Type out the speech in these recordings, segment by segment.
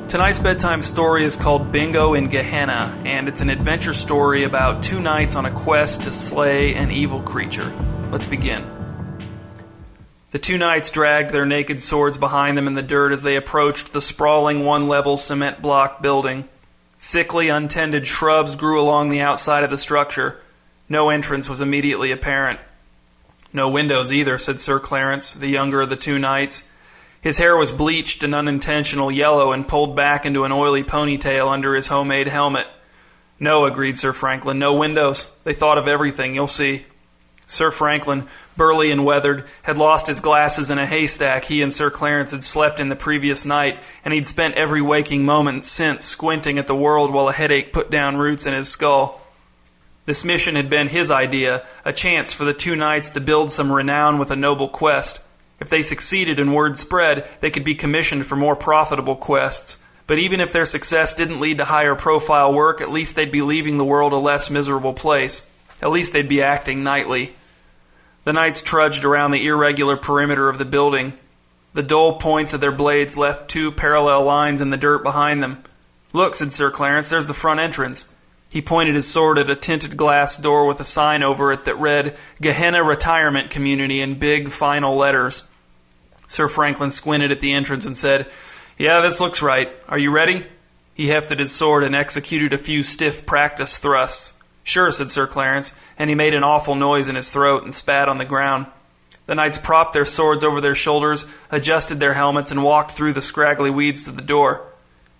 Tonight's bedtime story is called Bingo in Gehenna, and it's an adventure story about two knights on a quest to slay an evil creature. Let's begin. The two knights dragged their naked swords behind them in the dirt as they approached the sprawling one-level cement block building. Sickly, untended shrubs grew along the outside of the structure. No entrance was immediately apparent. "No windows either," said Sir Clarence, the younger of the two knights. His hair was bleached an unintentional yellow and pulled back into an oily ponytail under his homemade helmet. "No," agreed Sir Franklin, "no windows. They thought of everything, you'll see." Sir Franklin, burly and weathered, had lost his glasses in a haystack he and Sir Clarence had slept in the previous night, and he'd spent every waking moment since squinting at the world while a headache put down roots in his skull. This mission had been his idea, a chance for the two knights to build some renown with a noble quest. If they succeeded and word spread, they could be commissioned for more profitable quests. But even if their success didn't lead to higher profile work, at least they'd be leaving the world a less miserable place. At least they'd be acting knightly. The knights trudged around the irregular perimeter of the building. The dull points of their blades left two parallel lines in the dirt behind them. "Look," said Sir Clarence, "there's the front entrance." He pointed his sword at a tinted glass door with a sign over it that read, "Gehenna Retirement Community" in big, final letters. Sir Franklin squinted at the entrance and said, "Yeah, this looks right. Are you ready?" He hefted his sword and executed a few stiff practice thrusts. "Sure," said Sir Clarence, and he made an awful noise in his throat and spat on the ground. The knights propped their swords over their shoulders, adjusted their helmets, and walked through the scraggly weeds to the door.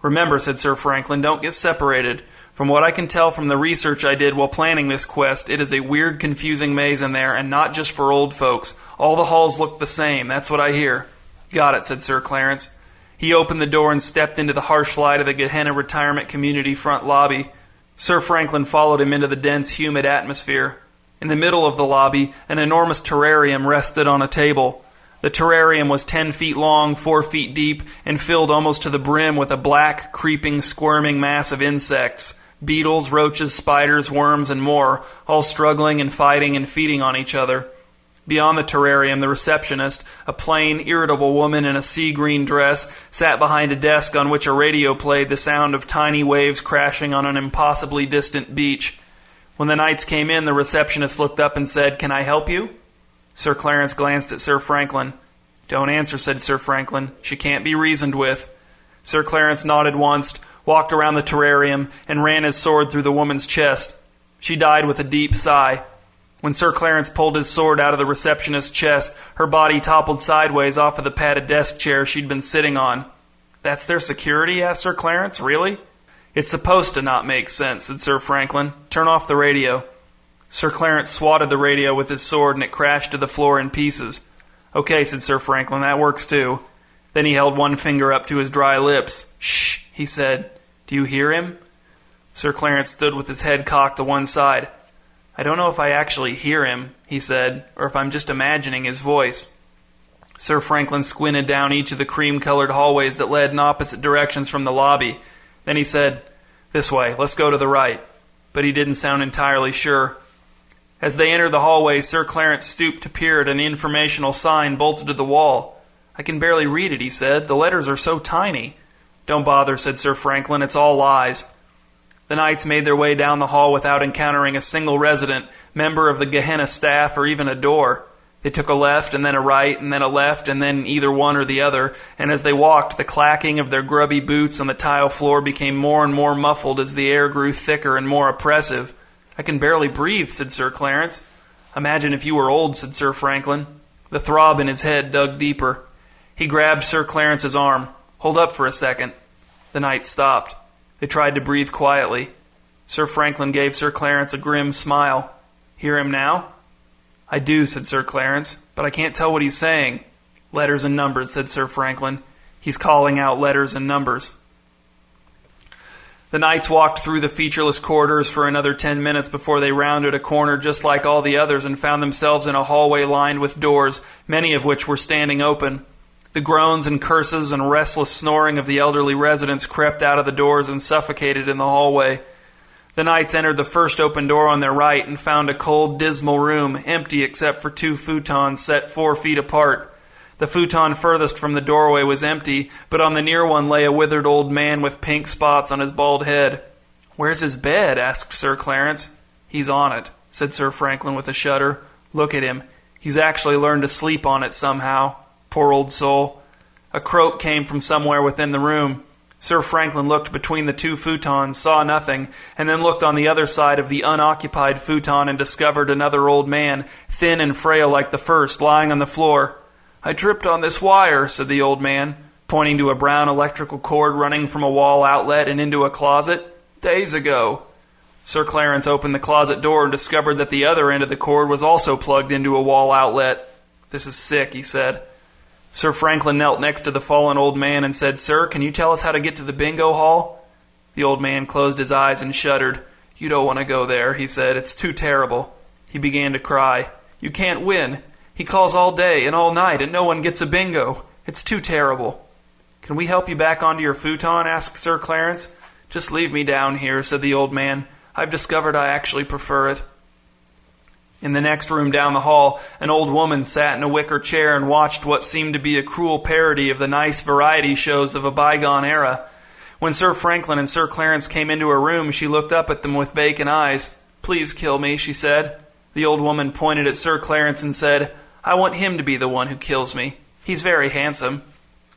"Remember," said Sir Franklin, "don't get separated. From what I can tell from the research I did while planning this quest, it is a weird, confusing maze in there, and not just for old folks. All the halls look the same, that's what I hear." "Got it," said Sir Clarence. He opened the door and stepped into the harsh light of the Gehenna Retirement Community front lobby. Sir Franklin followed him into the dense, humid atmosphere. In the middle of the lobby, an enormous terrarium rested on a table. The terrarium was 10 feet long, 4 feet deep, and filled almost to the brim with a black, creeping, squirming mass of insects. Beetles, roaches, spiders, worms, and more, all struggling and fighting and feeding on each other. Beyond the terrarium, the receptionist, a plain, irritable woman in a sea-green dress, sat behind a desk on which a radio played the sound of tiny waves crashing on an impossibly distant beach. When the knights came in, the receptionist looked up and said, "Can I help you?" Sir Clarence glanced at Sir Franklin. "Don't answer," said Sir Franklin. "She can't be reasoned with." Sir Clarence nodded once, walked around the terrarium, and ran his sword through the woman's chest. She died with a deep sigh. When Sir Clarence pulled his sword out of the receptionist's chest, her body toppled sideways off of the padded desk chair she'd been sitting on. "That's their security?" asked Sir Clarence. "Really?" "It's supposed to not make sense," said Sir Franklin. "Turn off the radio." Sir Clarence swatted the radio with his sword, and it crashed to the floor in pieces. "Okay," said Sir Franklin, "that works too." Then he held one finger up to his dry lips. "Shh," he said. "Do you hear him?" Sir Clarence stood with his head cocked to one side. "I don't know if I actually hear him," he said, "or if I'm just imagining his voice." Sir Franklin squinted down each of the cream-colored hallways that led in opposite directions from the lobby. Then he said, "This way, let's go to the right." But he didn't sound entirely sure. As they entered the hallway, Sir Clarence stooped to peer at an informational sign bolted to the wall. "I can barely read it," he said. "The letters are so tiny." "Don't bother," said Sir Franklin. "It's all lies." The knights made their way down the hall without encountering a single resident, member of the Gehenna staff, or even a door. They took a left, and then a right, and then a left, and then either one or the other, and as they walked, the clacking of their grubby boots on the tile floor became more and more muffled as the air grew thicker and more oppressive. "I can barely breathe," said Sir Clarence. "Imagine if you were old," said Sir Franklin. The throb in his head dug deeper. He grabbed Sir Clarence's arm. "Hold up for a second." The knights stopped. They tried to breathe quietly. Sir Franklin gave Sir Clarence a grim smile. "Hear him now?" "I do," said Sir Clarence, "but I can't tell what he's saying." "Letters and numbers," said Sir Franklin. "He's calling out letters and numbers." The knights walked through the featureless corridors for another 10 minutes before they rounded a corner just like all the others and found themselves in a hallway lined with doors, many of which were standing open. The groans and curses and restless snoring of the elderly residents crept out of the doors and suffocated in the hallway. The knights entered the first open door on their right and found a cold, dismal room, empty except for 2 futons set 4 feet apart. The futon furthest from the doorway was empty, but on the near one lay a withered old man with pink spots on his bald head. "Where's his bed?" asked Sir Clarence. "He's on it," said Sir Franklin with a shudder. "Look at him. He's actually learned to sleep on it somehow. Poor old soul." A croak came from somewhere within the room. Sir Franklin looked between the two futons, saw nothing, and then looked on the other side of the unoccupied futon and discovered another old man, thin and frail like the first, lying on the floor. "I tripped on this wire," said the old man, pointing to a brown electrical cord running from a wall outlet and into a closet. "Days ago." Sir Clarence opened the closet door and discovered that the other end of the cord was also plugged into a wall outlet. "This is sick," he said. Sir Franklin knelt next to the fallen old man and said, "Sir, can you tell us how to get to the bingo hall?" The old man closed his eyes and shuddered. "You don't want to go there," he said. "It's too terrible." He began to cry. "You can't win. He calls all day and all night, and no one gets a bingo. It's too terrible." "Can we help you back onto your futon?" asked Sir Clarence. "Just leave me down here," said the old man. "I've discovered I actually prefer it." In the next room down the hall, an old woman sat in a wicker chair and watched what seemed to be a cruel parody of the nice variety shows of a bygone era. When Sir Franklin and Sir Clarence came into her room, she looked up at them with vacant eyes. "Please kill me," she said. The old woman pointed at Sir Clarence and said, "I want him to be the one who kills me. He's very handsome."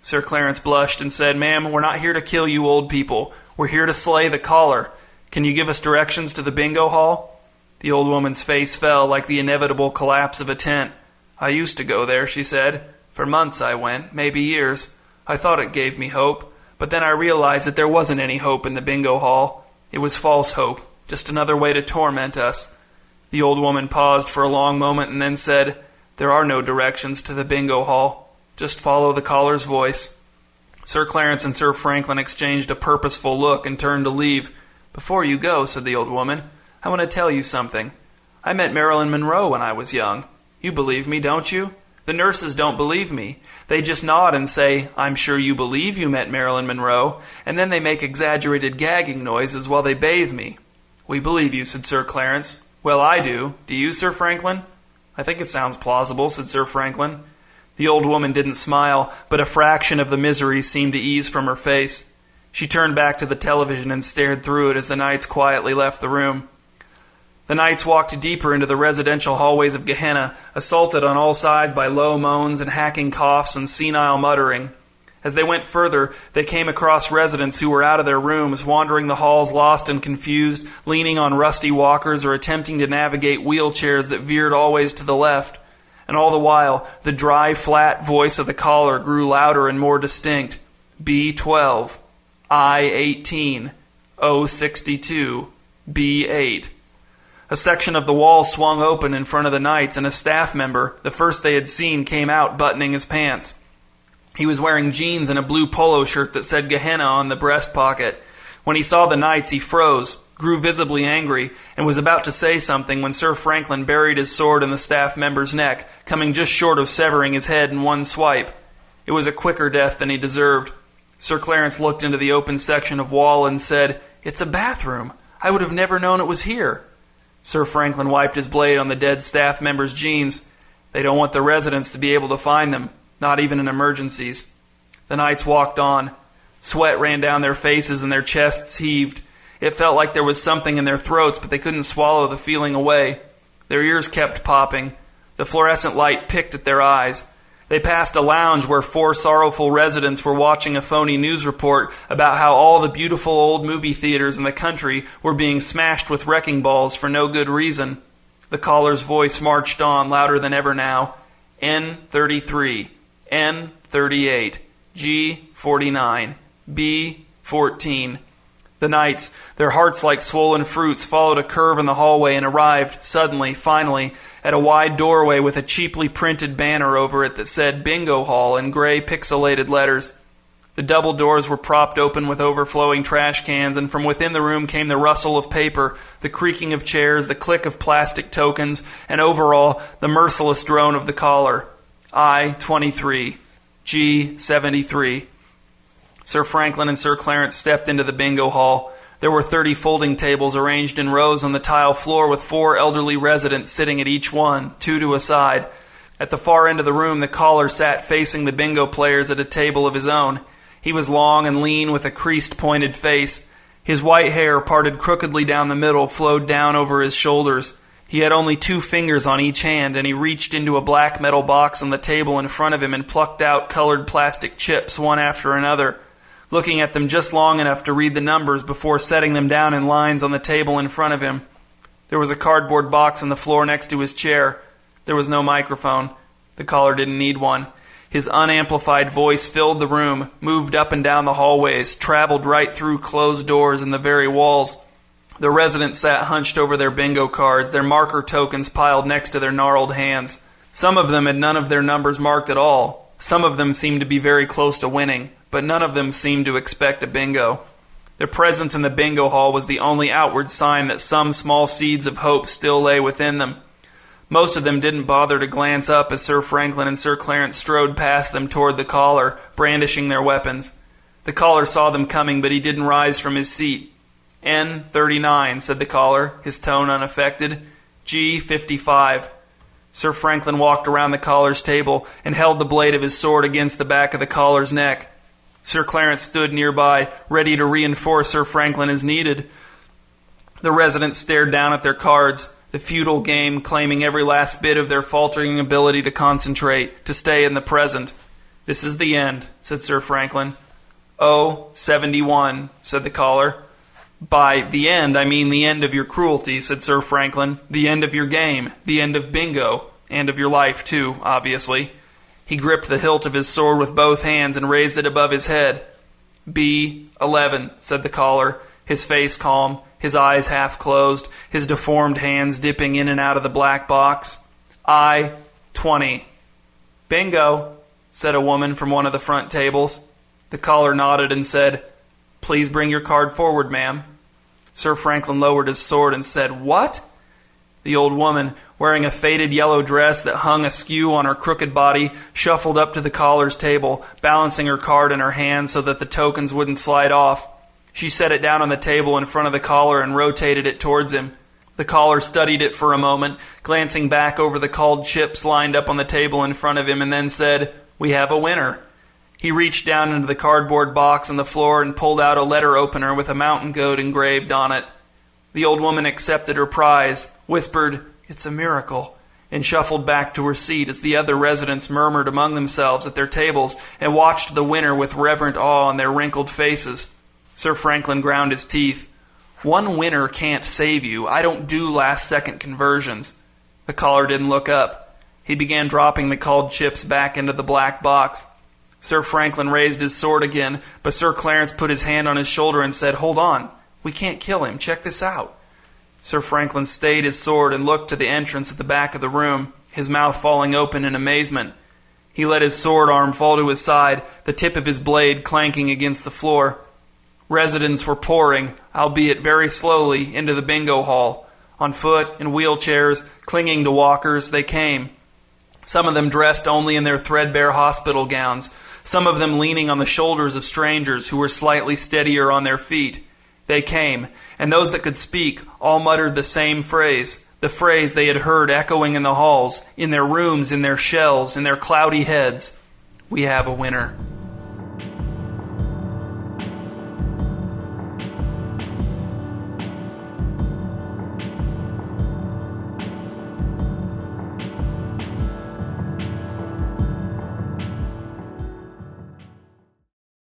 Sir Clarence blushed and said, "Ma'am, we're not here to kill you old people. We're here to slay the caller. Can you give us directions to the bingo hall?" The old woman's face fell like the inevitable collapse of a tent. "I used to go there," she said. "For months I went, maybe years. I thought it gave me hope, but then I realized that there wasn't any hope in the bingo hall. It was false hope, just another way to torment us." The old woman paused for a long moment and then said, "There are no directions to the bingo hall. Just follow the caller's voice." Sir Clarence and Sir Franklin exchanged a purposeful look and turned to leave. "Before you go," said the old woman, "I want to tell you something. I met Marilyn Monroe when I was young. You believe me, don't you? The nurses don't believe me. They just nod and say, 'I'm sure you believe you met Marilyn Monroe,' and then they make exaggerated gagging noises while they bathe me." "We believe you," said Sir Clarence. "Well, I do. Do you, Sir Franklin?" "I think it sounds plausible," said Sir Franklin. The old woman didn't smile, but a fraction of the misery seemed to ease from her face. She turned back to the television and stared through it as the knights quietly left the room. The knights walked deeper into the residential hallways of Gehenna, assaulted on all sides by low moans and hacking coughs and senile muttering. As they went further, they came across residents who were out of their rooms, wandering the halls lost and confused, leaning on rusty walkers or attempting to navigate wheelchairs that veered always to the left. And all the while, the dry, flat voice of the caller grew louder and more distinct. B12, I18, O62, B8. A section of the wall swung open in front of the knights, and a staff member, the first they had seen, came out buttoning his pants. He was wearing jeans and a blue polo shirt that said Gehenna on the breast pocket. When he saw the knights, he froze, grew visibly angry, and was about to say something when Sir Franklin buried his sword in the staff member's neck, coming just short of severing his head in one swipe. It was a quicker death than he deserved. Sir Clarence looked into the open section of wall and said, "It's a bathroom. I would have never known it was here." Sir Franklin wiped his blade on the dead staff member's jeans. "They don't want the residents to be able to find them, not even in emergencies." The knights walked on. Sweat ran down their faces and their chests heaved. It felt like there was something in their throats, but they couldn't swallow the feeling away. Their ears kept popping. The fluorescent light picked at their eyes. They passed a lounge where 4 sorrowful residents were watching a phony news report about how all the beautiful old movie theaters in the country were being smashed with wrecking balls for no good reason. The caller's voice marched on, louder than ever now. N33, N38, G49, B14. The knights, their hearts like swollen fruits, followed a curve in the hallway and arrived, suddenly, finally, at a wide doorway with a cheaply printed banner over it that said Bingo Hall in gray pixelated letters. The double doors were propped open with overflowing trash cans, and from within the room came the rustle of paper, the creaking of chairs, the click of plastic tokens, and overall, the merciless drone of the caller. I-23, G-73. Sir Franklin and Sir Clarence stepped into the bingo hall. There were 30 folding tables arranged in rows on the tile floor with 4 elderly residents sitting at each one, 2 to a side. At the far end of the room, the caller sat facing the bingo players at a table of his own. He was long and lean with a creased, pointed face. His white hair, parted crookedly down the middle, flowed down over his shoulders. He had only 2 fingers on each hand, and he reached into a black metal box on the table in front of him and plucked out colored plastic chips one after another, looking at them just long enough to read the numbers before setting them down in lines on the table in front of him. There was a cardboard box on the floor next to his chair. There was no microphone. The caller didn't need one. His unamplified voice filled the room, moved up and down the hallways, traveled right through closed doors and the very walls. The residents sat hunched over their bingo cards, their marker tokens piled next to their gnarled hands. Some of them had none of their numbers marked at all. Some of them seemed to be very close to winning, but none of them seemed to expect a bingo. Their presence in the bingo hall was the only outward sign that some small seeds of hope still lay within them. Most of them didn't bother to glance up as Sir Franklin and Sir Clarence strode past them toward the caller, brandishing their weapons. The caller saw them coming, but he didn't rise from his seat. N39, said the caller, his tone unaffected. G55. Sir Franklin walked around the caller's table and held the blade of his sword against the back of the caller's neck. Sir Clarence stood nearby, ready to reinforce Sir Franklin as needed. The residents stared down at their cards, the futile game claiming every last bit of their faltering ability to concentrate, to stay in the present. This is the end, said Sir Franklin. Oh, 71, said the caller. By the end, I mean the end of your cruelty, said Sir Franklin. The end of your game. The end of bingo. And of your life, too, obviously. He gripped the hilt of his sword with both hands and raised it above his head. B11, said the caller, his face calm, his eyes half closed, his deformed hands dipping in and out of the black box. I-20. Bingo, said a woman from one of the front tables. The caller nodded and said, Please bring your card forward, ma'am. Sir Franklin lowered his sword and said, What? The old woman, wearing a faded yellow dress that hung askew on her crooked body, shuffled up to the caller's table, balancing her card in her hand so that the tokens wouldn't slide off. She set it down on the table in front of the caller and rotated it towards him. The caller studied it for a moment, glancing back over the called chips lined up on the table in front of him, and then said, We have a winner. He reached down into the cardboard box on the floor and pulled out a letter opener with a mountain goat engraved on it. The old woman accepted her prize, whispered, It's a miracle, and shuffled back to her seat as the other residents murmured among themselves at their tables and watched the winner with reverent awe on their wrinkled faces. Sir Franklin ground his teeth. One winner can't save you. I don't do last-second conversions. The caller didn't look up. He began dropping the called chips back into the black box. Sir Franklin raised his sword again, but Sir Clarence put his hand on his shoulder and said, Hold on. We can't kill him. Check this out. Sir Franklin stayed his sword and looked to the entrance at the back of the room, his mouth falling open in amazement. He let his sword arm fall to his side, the tip of his blade clanking against the floor. Residents were pouring, albeit very slowly, into the bingo hall. On foot, in wheelchairs, clinging to walkers, they came. Some of them dressed only in their threadbare hospital gowns, some of them leaning on the shoulders of strangers who were slightly steadier on their feet. They came, and those that could speak all muttered the same phrase, the phrase they had heard echoing in the halls, in their rooms, in their shells, in their cloudy heads. We have a winner.